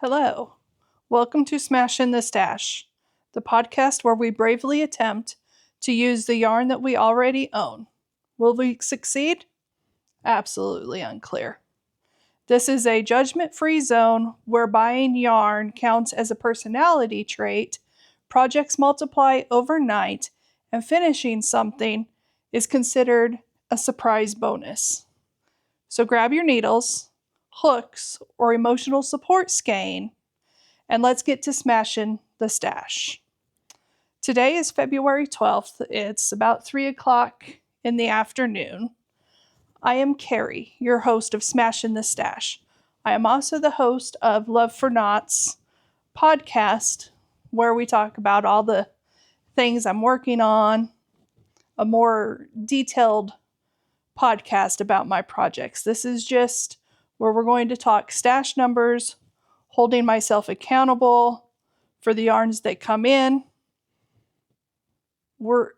Hello. Welcome to Smashin The Stash, the podcast where we bravely attempt to use the yarn that we already own. Will we succeed? Absolutely unclear. This is a judgment-free zone where buying yarn counts as a personality trait, projects multiply overnight, and finishing something is considered a surprise bonus. So grab your needles, hooks, or emotional support skein, and let's get to Smashin' the Stash. Today is February 12th. It's about 3 o'clock in the afternoon. I am Carrie, your host of Smashin' the Stash. I am also the host of Love for Knots podcast, where we talk about all the things I'm working on, a more detailed podcast about my projects. This is just where we're going to talk stash numbers, holding myself accountable for the yarns that come in. We're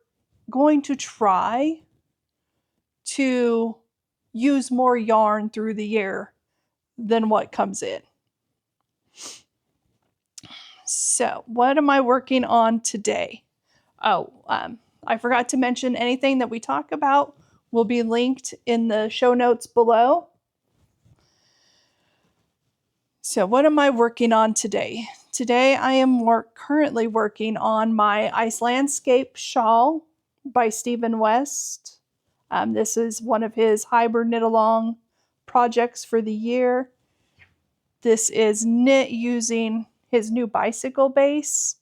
going to try to use more yarn through the year than what comes in. So, what am I working on today? I forgot to mention anything that we talk about will be linked in the show notes below. So, what am I working on today? Today, I am currently working on my Icelandscape Shawl by Stephen West. This is one of his hybrid knit-along projects for the year. This is knit using his new bicycle base.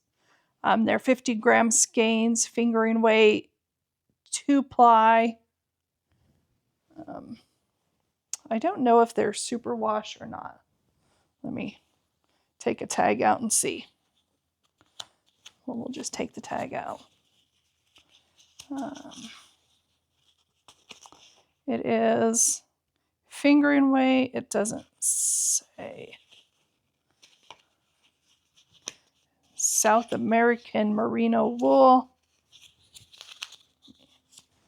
They're 50-gram skeins, fingering weight, 2-ply. I don't know if they're Superwash or not. Let me take a tag out and see. Well, we'll just take the tag out. It is fingering weight. It doesn't say. South American Merino wool.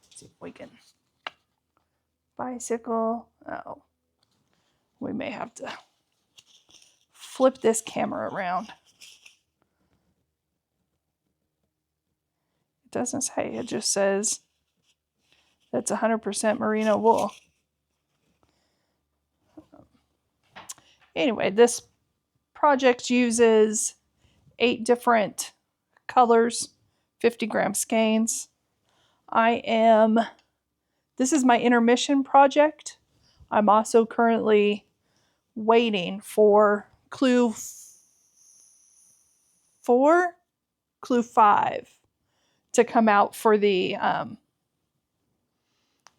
Let's see if we can. Bicycle. Oh, we may have to flip this camera around. It doesn't say, it just says that's 100% merino wool. Anyway, this project uses 8 different colors, 50-gram skeins. This is my intermission project. I'm also currently waiting for clue 5 to come out for the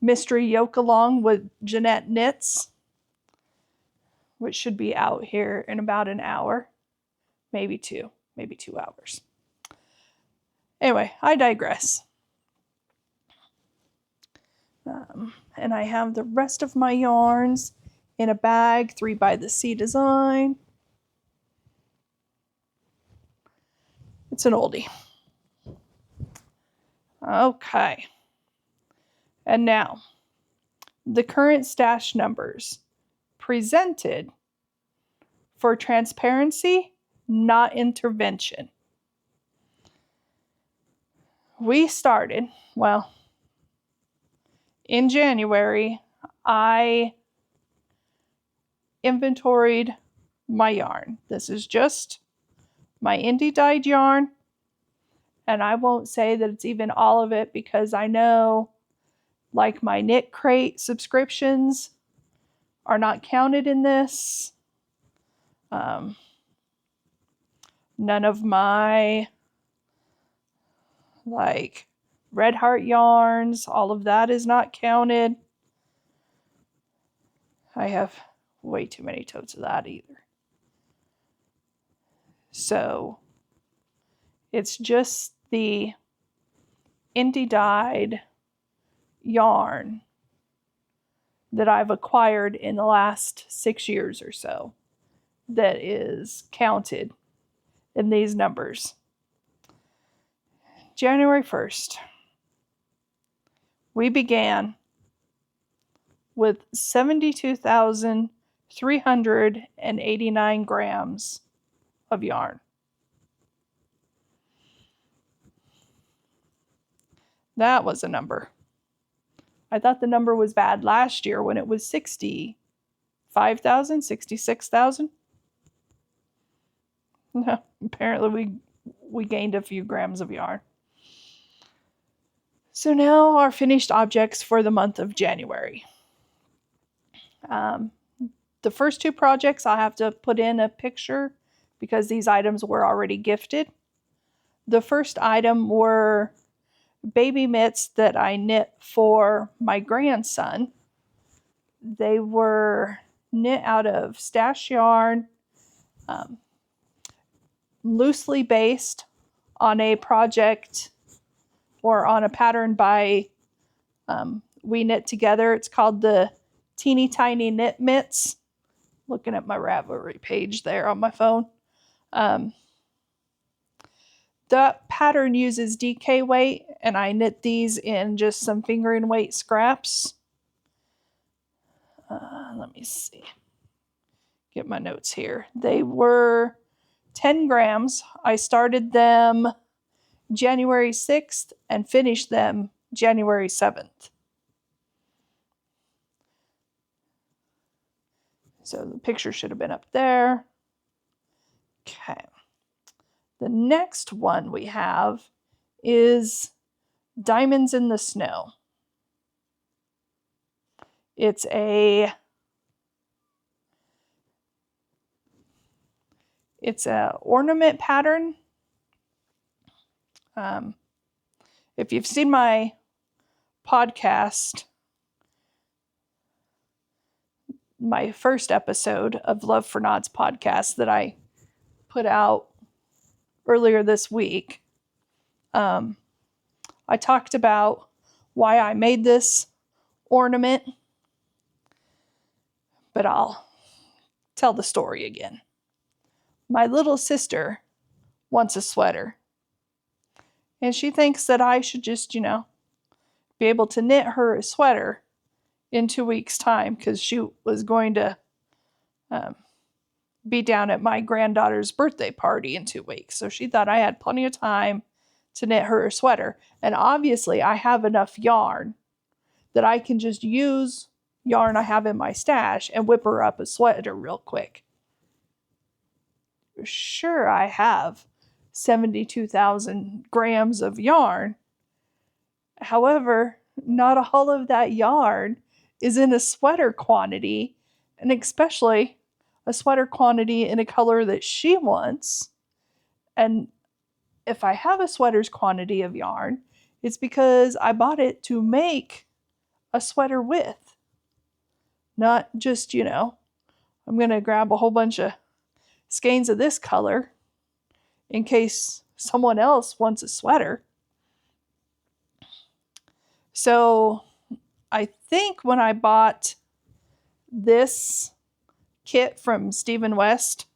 mystery yoke along with Jeanette Knits, which should be out here in about an hour, maybe 2 hours. Anyway, I digress. And I have the rest of my yarns in a bag, 3By3Design. It's an oldie. Okay. And now, the current stash numbers presented for transparency, not intervention. We started, in January, I inventoried my yarn. This is just my indie dyed yarn, and I won't say that it's even all of it because I know, like, my Knit Crate subscriptions are not counted in this. None of my Red Heart yarns, all of that is not counted. I have way too many totes of that either. So it's just the indie dyed yarn that I've acquired in the last 6 years or so that is counted in these numbers. January 1st, we began with 72,389 grams of yarn. That was a number. I thought the number was bad last year when it was 65,000, 66,000. No, apparently we gained a few grams of yarn. So now our finished objects for the month of January. The first two projects I'll have to put in a picture because these items were already gifted. The first item were baby mitts that I knit for my grandson. They were knit out of stash yarn, loosely based on a project or on a pattern by We Knit Together. It's called the Teeny Tiny Knit Mitts. Looking at my Ravelry page there on my phone. The pattern uses DK weight, and I knit these in just some fingering weight scraps. Let me see. Get my notes here. They were 10 grams. I started them January 6th and finished them January 7th. So the picture should have been up there. Okay. The next one we have is Diamonds in the Snow. It's a ornament pattern. If you've seen my podcast, my first episode of Love for Knots podcast that I put out earlier this week, I talked about why I made this ornament, but I'll tell the story again. My little sister wants a sweater, and she thinks that I should just, be able to knit her a sweater in 2 weeks' time because she was going to be down at my granddaughter's birthday party in 2 weeks. So she thought I had plenty of time to knit her a sweater. And obviously I have enough yarn that I can just use yarn I have in my stash and whip her up a sweater real quick. Sure, I have 72,000 grams of yarn. However, not all of that yarn is in a sweater quantity, and especially a sweater quantity in a color that she wants. And if I have a sweater's quantity of yarn, it's because I bought it to make a sweater with. Not just, I'm going to grab a whole bunch of skeins of this color in case someone else wants a sweater. So I think when I bought this kit from Stephen West,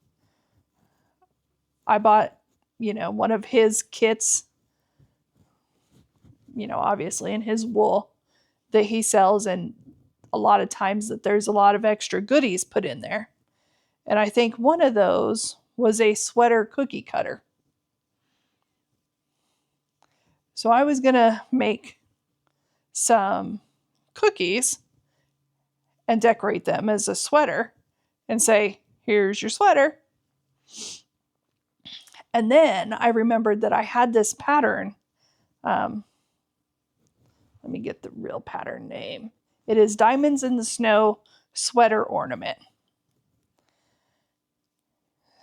I bought, one of his kits, obviously in his wool that he sells, and a lot of times that there's a lot of extra goodies put in there. And I think one of those was a sweater cookie cutter. So I was going to make some cookies and decorate them as a sweater and say, here's your sweater. And then I remembered that I had this pattern. Let me get the real pattern name. It is Diamonds in the Snow Sweater Ornament.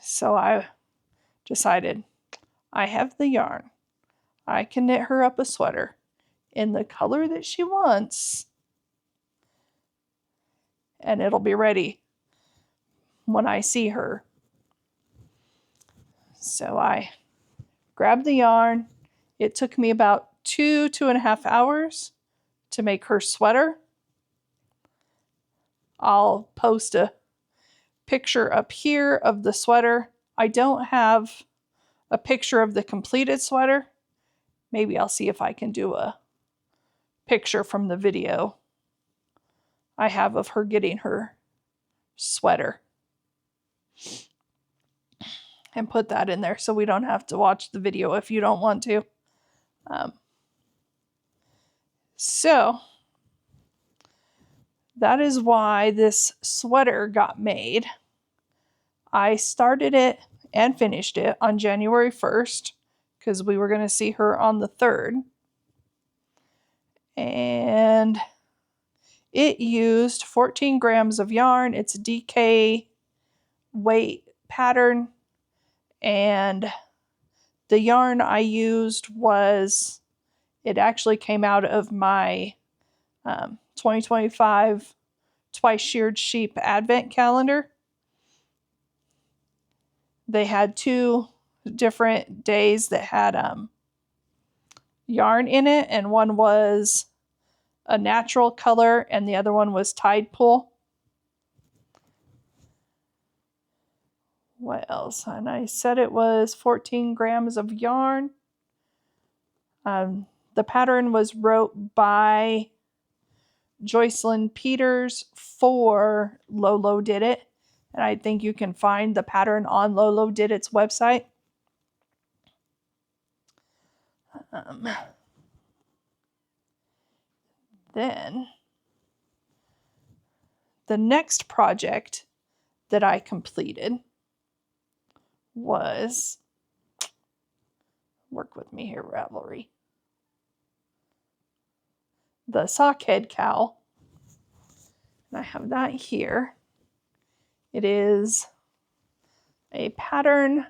So I decided I have the yarn. I can knit her up a sweater in the color that she wants, and it'll be ready when I see her. So I grabbed the yarn. It took me about 2.5 hours to make her sweater. I'll post a picture up here of the sweater. I don't have a picture of the completed sweater. Maybe I'll see if I can do a picture from the video I have of her getting her sweater. and put that in there so we don't have to watch the video if you don't want to. So that is why this sweater got made. I started it and finished it on January 1st because we were going to see her on the 3rd. And it used 14 grams of yarn. It's a DK weight pattern. And the yarn I used was, it actually came out of my 2025 Twice Sheared Sheep Advent Calendar. They had 2 different days that had yarn in it, and one was a natural color and the other one was tide pool. What else? And I said it was 14 grams of yarn. The pattern was wrote by Joycelyn Peters for Lolo Did It. And I think you can find the pattern on Lolo Did It's website. Then the next project that I completed was, work with me here, Ravelry, the Sockhead Cowl. And I have that here. It is a pattern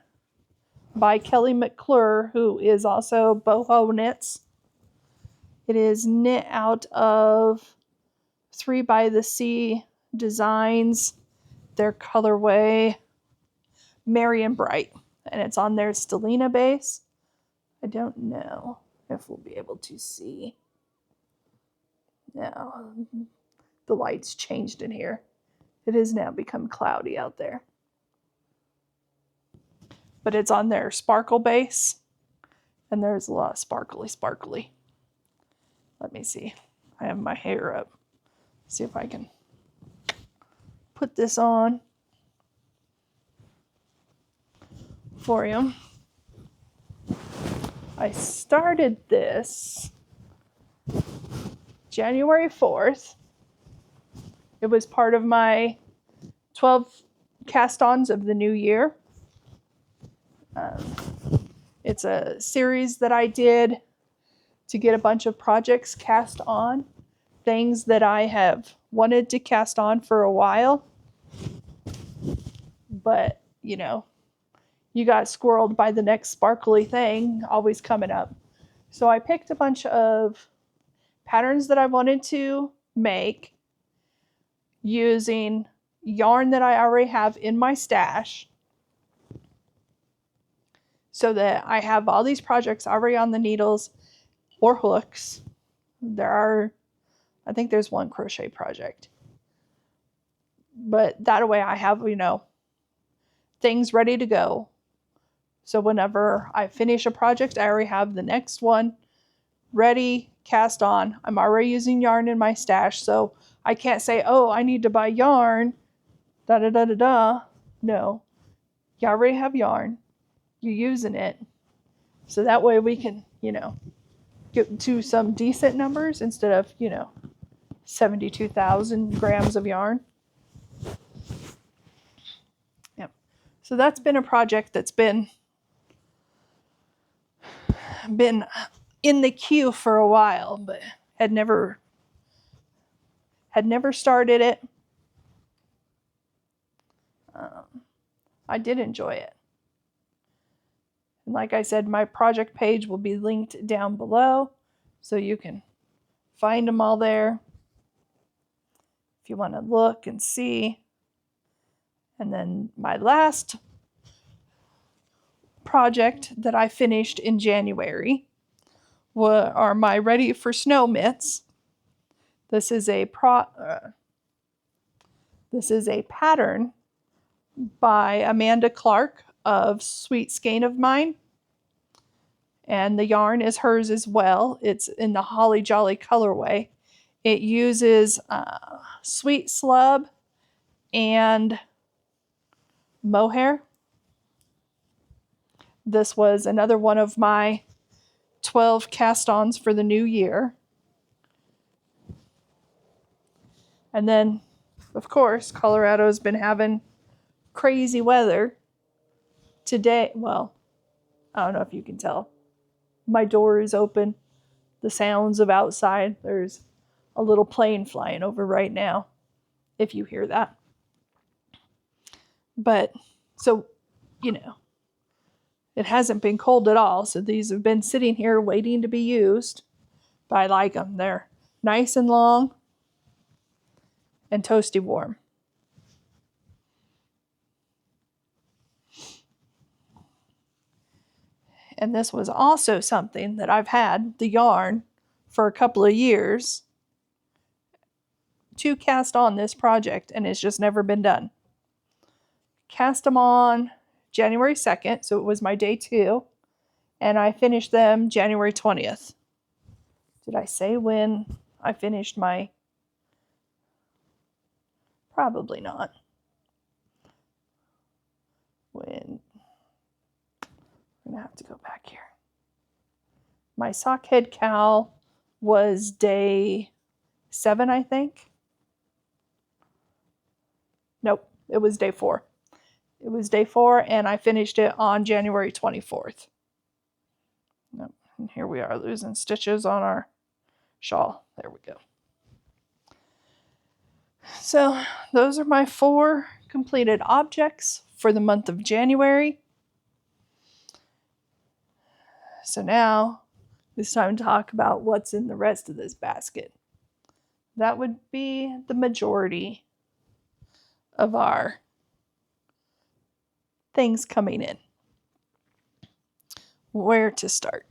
by Kelly McClure, who is also Boho Knits. It is knit out of 3ByTheSeaDesigns, their colorway Merry and Bright, and it's on their Stellina base. I don't know if we'll be able to see. No, the light's changed in here. It has now become cloudy out there. But it's on their sparkle base, and there's a lot of sparkly. Let me see. I have my hair up. See if I can put this on for you. I started this January 4th. It was part of my 12 cast-ons of the new year. It's a series that I did to get a bunch of projects cast on, things that I have wanted to cast on for a while, but you know, you got squirreled by the next sparkly thing always coming up. So I picked a bunch of patterns that I wanted to make using yarn that I already have in my stash, so that I have all these projects already on the needles or hooks. I think there's one crochet project, but that way I have, you know, things ready to go. So whenever I finish a project, I already have the next one ready, cast on. I'm already using yarn in my stash, so I can't say, oh, I need to buy yarn, da-da-da-da-da. No, you already have yarn. You're using it. So that way we can, you know, get to some decent numbers instead of, you know, 72,000 grams of yarn. Yep. So that's been a project that's been in the queue for a while, but had never started it. I did enjoy it. And like I said, my project page will be linked down below, so you can find them all there if you want to look and see. And then my last project that I finished in January are my Ready for Snow mitts. This is a pattern by Amanda Clark of sweetskeinomine, and the yarn is hers as well. It's in the Holly Jolly colorway. It uses sweet slub and mohair. This was another one of my 12 cast-ons for the new year. And then, of course, Colorado's been having crazy weather today. Well, I don't know if you can tell. My door is open. The sounds of outside. There's a little plane flying over right now, if you hear that. But, so, you know, it hasn't been cold at all. So these have been sitting here waiting to be used. But I like them. They're nice and long and toasty warm. And this was also something that I've had the yarn for a couple of years to cast on this project, and it's just never been done. Cast them on January 2nd, so it was my day 2, and I finished them January 20th. Did I say when I finished my... Probably not. When... I'm going to have to go back here. My Sockhead Cowl was day 7, I think. Nope, it was day 4. It was day 4, and I finished it on January 24th. Nope. And here we are losing stitches on our shawl. There we go. So those are my 4 completed objects for the month of January. So now it's time to talk about what's in the rest of this basket. That would be the majority of our things coming in. Where to start?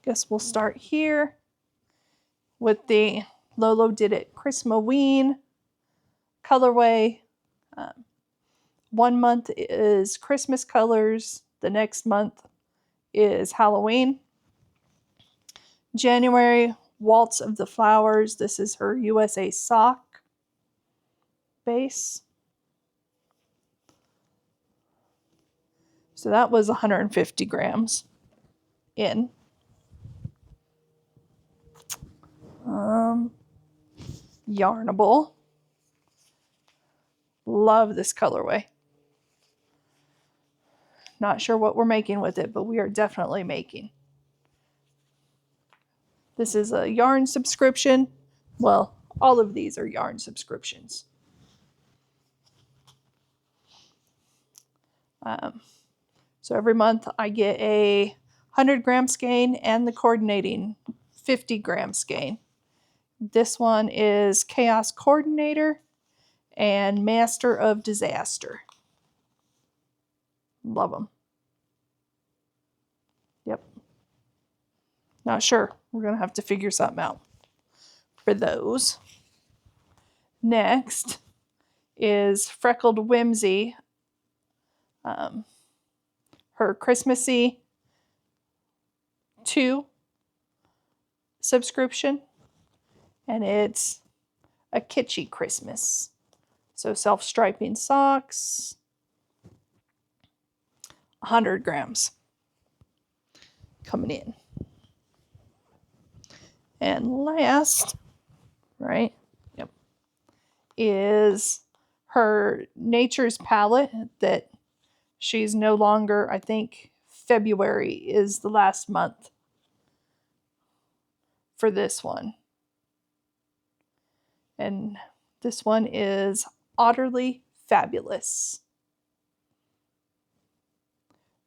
Guess we'll start here with the Lolo Did It Christmaween colorway. 1 month is Christmas colors. The next month is Halloween. January, Waltz of the Flowers. This is her USA sock base. So that was 150 grams in. Yarnable. Love this colorway. Not sure what we're making with it, but we are definitely making. This is a yarn subscription. Well, all of these are yarn subscriptions. So every month I get a 100-gram skein and the coordinating 50-gram skein. This one is Chaos Coordinator and Master of Disaster. Love them. Yep. Not sure. We're going to have to figure something out for those. Next is Freckled Whimsy. Her Christmassy 2 subscription. And it's a kitschy Christmas. So self-striping socks. 100 grams coming in. And last, right? Yep. Is her Nature's palette that she's no longer, I think February is the last month for this one. And this one is Utterly Fabulous.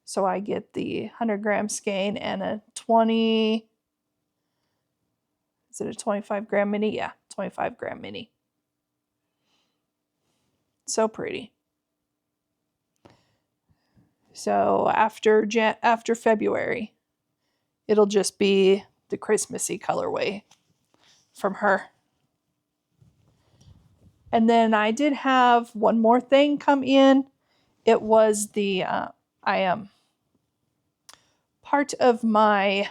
So I get the 100-gram skein and a 20, is it a 25-gram mini? Yeah, 25-gram mini. So pretty. So after February, it'll just be the Christmassy colorway from her. And then I did have one more thing come in. It was the, part of my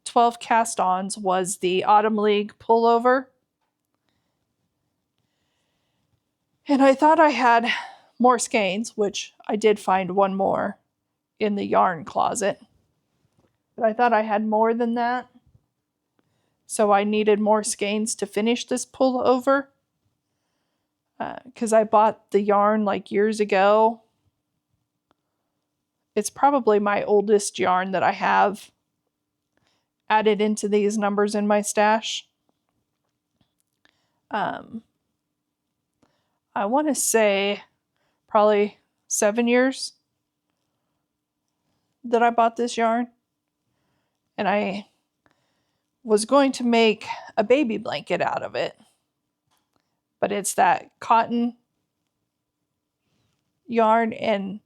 12 cast-ons was the Autumn League pullover. And I thought I had more skeins, which I did find one more. in the yarn closet. But I thought I had more than that. So I needed more skeins to finish this pullover. Because I bought the yarn like years ago. It's probably my oldest yarn that I have added into these numbers in my stash. I want to say probably 7 years that I bought this yarn. And I was going to make a baby blanket out of it. But it's that cotton yarn, and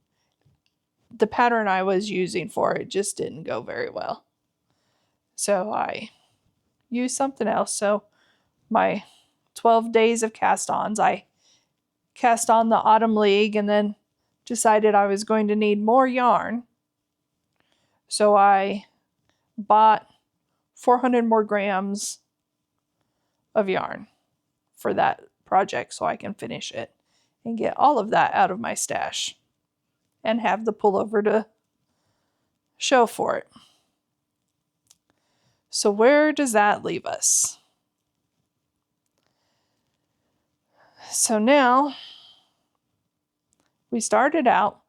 the pattern I was using for it just didn't go very well. So I used something else. So my 12 days of cast-ons, I cast on the Autumn League and then decided I was going to need more yarn. So I bought 400 more grams of yarn for that project so I can finish it and get all of that out of my stash and have the pullover to show for it. So where does that leave us? So now we started out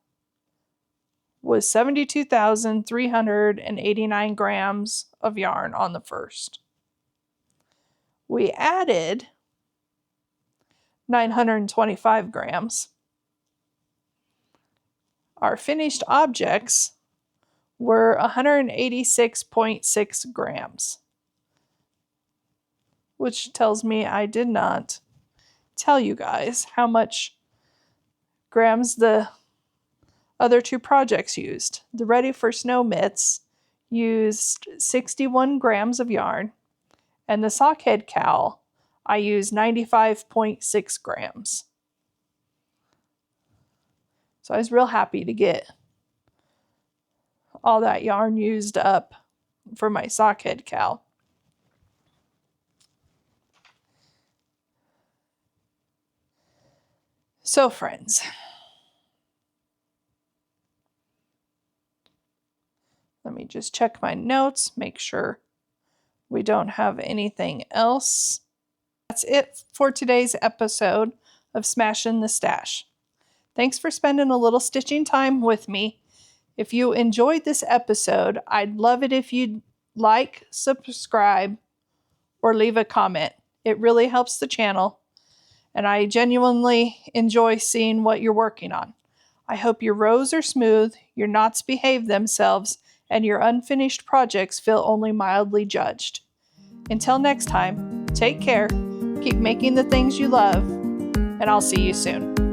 with 72,389 grams of yarn on the first. We added 925 grams. Our finished objects were 186.6 grams, which tells me I did not tell you guys how much grams the other two projects used. The Ready for Snow mitts used 61 grams of yarn, and the Sockhead Cowl I used 95.6 grams. So I was real happy to get all that yarn used up for my Sockhead Cowl. So friends, let me just check my notes, make sure we don't have anything else. That's it for today's episode of Smashin' the Stash. Thanks for spending a little stitching time with me. If you enjoyed this episode, I'd love it if you'd like, subscribe, or leave a comment. It really helps the channel, and I genuinely enjoy seeing what you're working on. I hope your rows are smooth, your knots behave themselves, and your unfinished projects feel only mildly judged. Until next time, take care, keep making the things you love, and I'll see you soon.